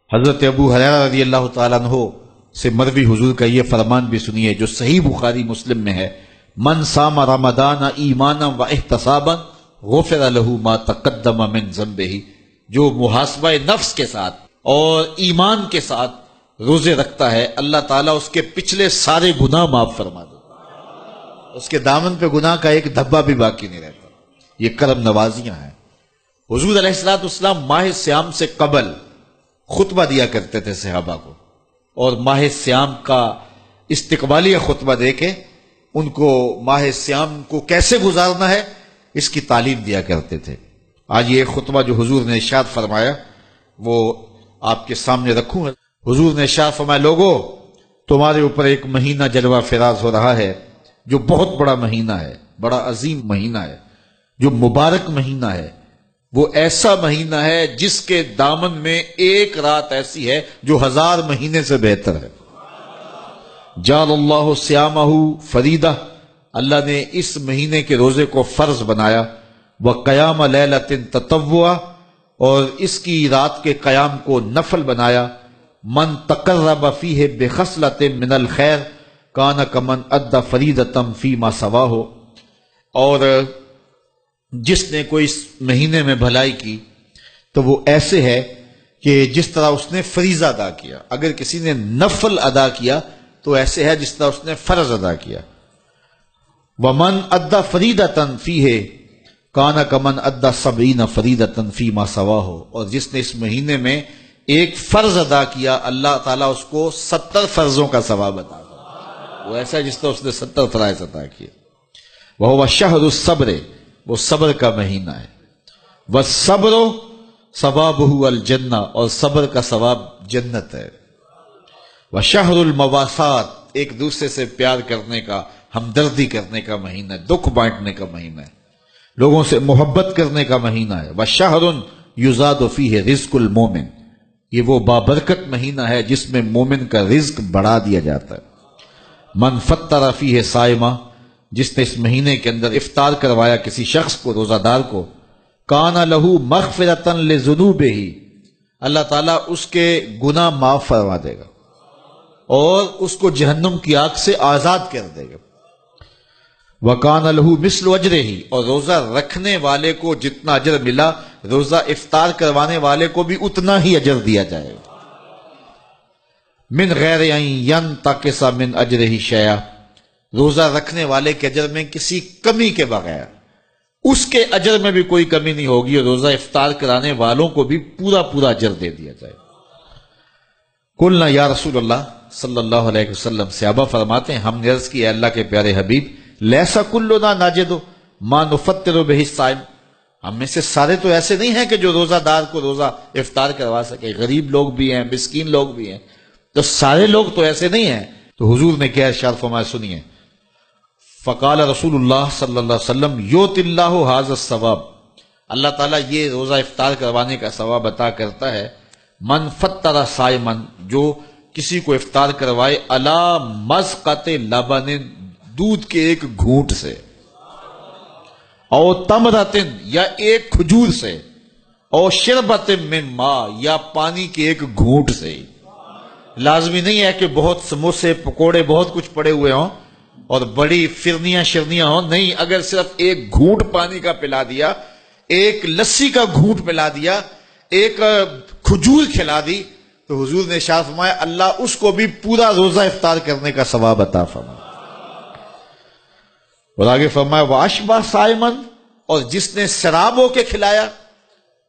حضرت ابو ہریرہ رضی اللہ تعالیٰ عنہ سے مروی حضور کا یہ فرمان بھی سنیے جو صحیح بخاری مسلم میں ہے، من صام رمضان ایمانا و احتسابا غفر له ما تقدم من ذنبہ، جو محاسبہ نفس کے ساتھ اور ایمان کے ساتھ روزے رکھتا ہے اللہ تعالیٰ اس کے پچھلے سارے گناہ معاف فرما دیتا، اس کے دامن پہ گناہ کا ایک دھبا بھی باقی نہیں رہتا۔ یہ کرم نوازیاں ہیں۔ حضور علیہ الصلوۃ والسلام ماہ سیام سے قبل خطبہ دیا کرتے تھے صحابہ کو، اور ماہ سیام کا استقبالیہ خطبہ دے کے ان کو ماہ سیام کو کیسے گزارنا ہے اس کی تعلیم دیا کرتے تھے۔ آج یہ خطبہ جو حضور نے ارشاد فرمایا وہ آپ کے سامنے رکھوں۔ حضور نے ارشاد فرمایا، لوگو تمہارے اوپر ایک مہینہ جلوہ فراز ہو رہا ہے جو بہت بڑا مہینہ ہے، بڑا عظیم مہینہ ہے، جو مبارک مہینہ ہے۔ وہ ایسا مہینہ ہے جس کے دامن میں ایک رات ایسی ہے جو 1000 مہینے سے بہتر ہے۔ جعل اللہ صیامہ فریدہ، اللہ نے اس مہینے کے روزے کو فرض بنایا، وقیام لیلۃ تطوعا، اور اس کی رات کے قیام کو نفل بنایا۔ من تقرب فیہ بخصلۃ من الخیر کان کمن ادى فریدۃ فیما سواہ، اور جس نے کوئی اس مہینے میں بھلائی کی تو وہ ایسے ہے کہ جس طرح اس نے فریضہ ادا کیا۔ اگر کسی نے نفل ادا کیا تو ایسے ہے جس طرح اس نے فرض ادا کیا۔ ومن ادى فریدۃ فیہ کان کمن ادى 70 فریدۃ فیما سواہ، اور جس نے اس مہینے میں ایک فرض ادا کیا اللہ تعالیٰ اس کو 70 فرضوں کا ثواب عطا کرے۔ وہ ایسا ہے جس طرح اس نے 70 فرائض ادا کیے۔ وہو شہر الصبر، وہ صبر کا مہینہ ہے۔ والصبر ثوابہ الجنہ، اور صبر کا ثواب جنت ہے۔ وشہر المواسات، ایک دوسرے سے پیار کرنے کا، ہمدردی کرنے کا مہینہ ہے، دکھ بانٹنے کا مہینہ ہے، لوگوں سے محبت کرنے کا مہینہ ہے۔ وشہر یزاد فیہ رزق المومن، یہ وہ بابرکت مہینہ ہے جس میں مومن کا رزق بڑھا دیا جاتا ہے۔ من فطر فیہ صائمہ، جس نے اس مہینے کے اندر افطار کروایا کسی شخص کو، روزہ دار کو، کان لہ مغفرۃ لذنوبہ، اللہ تعالیٰ اس کے گناہ معاف فرما دے گا اور اس کو جہنم کی آگ سے آزاد کر دے گا۔ وکان لہ مثل اجرہ، اور روزہ رکھنے والے کو جتنا اجر ملا روزہ افطار کروانے والے کو بھی اتنا ہی اجر دیا جائے گا۔ من غیر ان ینتقص من اجرہ شیئا، روزہ رکھنے والے کے اجر میں کسی کمی کے بغیر، اس کے اجر میں بھی کوئی کمی نہیں ہوگی، اور روزہ افطار کرانے والوں کو بھی پورا پورا اجر دے دیا جائے۔ قلنا یا رسول اللہ صلی اللہ علیہ وسلم، صحابہ فرماتے ہیں ہم نے عرض کی، اے اللہ کے پیارے حبیب، لیسا کلنا ناجد ما نفطر بہ الصائم، ہم میں سے سارے تو ایسے نہیں ہیں کہ جو روزہ دار کو روزہ افطار کروا سکے، غریب لوگ بھی ہیں، مسکین لوگ بھی ہیں، تو سارے لوگ تو ایسے نہیں ہیں۔ تو حضور نے کیا ارشاد فرمایا، سنیے۔ فقال رسول اللہ صلی اللہ علیہ وسلم، یؤت اللہ ھذا الثواب، اللہ تعالیٰ یہ روزہ افطار کروانے کا ثواب عطا کرتا ہے۔ من فطر صائما، جو کسی کو افطار کروائے، علی مذقۃ لبن، دودھ کے ایک گھونٹ سے، او تمرۃ، یا ایک کھجور سے، او شربۃ من ماء، یا پانی کے ایک گھونٹ سے۔ لازمی نہیں ہے کہ بہت سموسے پکوڑے بہت کچھ پڑے ہوئے ہوں اور بڑی فرنیاں شرنیاں ہوں، نہیں، اگر صرف ایک گھونٹ پانی کا پلا دیا، ایک لسی کا گھونٹ پلا دیا، ایک کھجور کھلا دی، تو حضور نے ارشاد فرمایا اللہ اس کو بھی پورا روزہ افطار کرنے کا ثواب عطا فرمائے۔ اور آگے فرمایا واشبع صائمن، اور جس نے شراب ہو کے کھلایا،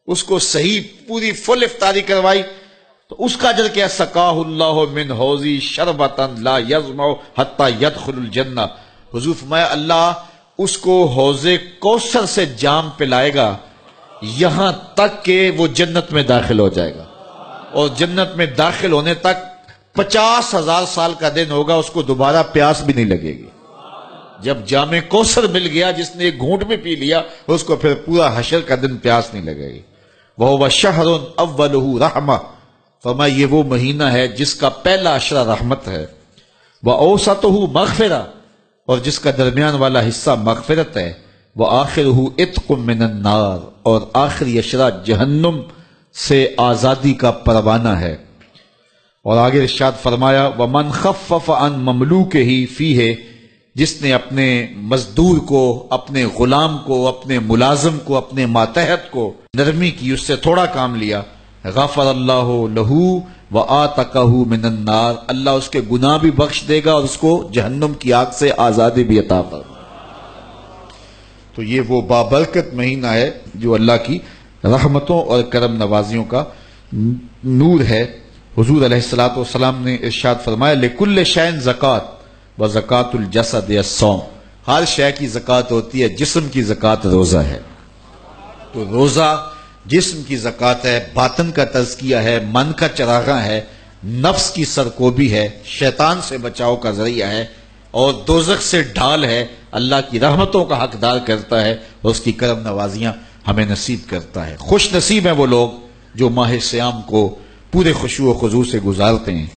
اس کو صحیح پوری فل افطاری کروائی، تو اس کا اجر کیا، سقاہ اللہ من حوضی شربۃ لا یظمأ حتی یدخل الجنہ، حضور فرمایا اللہ اس کو حوض کوثر سے جام پلائے گا یہاں تک کہ وہ جنت میں داخل ہو جائے گا، اور جنت میں داخل ہونے تک 50,000 سال کا دن ہوگا، اس کو دوبارہ پیاس بھی نہیں لگے گی۔ جب جام کوثر مل گیا، جس نے ایک گھونٹ میں پی لیا، اس کو پھر پورا حشر کا دن پیاس نہیں لگے گی۔ وَهُوَ شَهْرٌ أَوَّلُهُ رَحْمَةٌ، فرمایا یہ وہ مہینہ ہے جس کا پہلا عشرہ رحمت ہے۔ وَأَوْسَطُهُ مَغْفِرَةٌ، اور جس کا درمیان والا حصہ مغفرت ہے۔ وَآخِرُهُ عِتْقٌ مِّنَ النَّارِ، اور آخری عشرہ جہنم سے آزادی کا پروانہ ہے۔ اور آگے ارشاد فرمایا وَمَنْ خَفَّفَ عَنْ مَمْلُوكِهِ فِيهِ، جس نے اپنے مزدور کو، اپنے غلام کو، اپنے ملازم کو، اپنے ماتحت کو نرمی کی، اس سے تھوڑا کام لیا، غفر اللہ لہو وآتقہ من النار، اللہ اس کے گناہ بھی بخش دے گا اور اس کو جہنم کی آگ سے آزادی بھی عطا فرمائے۔ تو یہ وہ بابرکت مہینہ ہے جو اللہ کی رحمتوں اور کرم نوازیوں کا نور ہے۔ حضور علیہ الصلوۃ والسلام نے ارشاد فرمایا لکل شیء زکوٰۃ وزکوٰۃ الجسد الصوم، ہر شے کی زکوٰۃ ہوتی ہے، جسم کی زکوٰۃ روزہ ہے۔ تو روزہ جسم کی زکوٰۃ ہے، باطن کا تزکیہ ہے، من کا چراغاں ہے، نفس کی سرکوبی ہے، شیطان سے بچاؤ کا ذریعہ ہے، اور دوزخ سے ڈھال ہے، اللہ کی رحمتوں کا حقدار کرتا ہے اور اس کی کرم نوازیاں ہمیں نصیب کرتا ہے۔ خوش نصیب ہیں وہ لوگ جو ماہ صیام کو پورے خشوع و خضوع سے گزارتے ہیں۔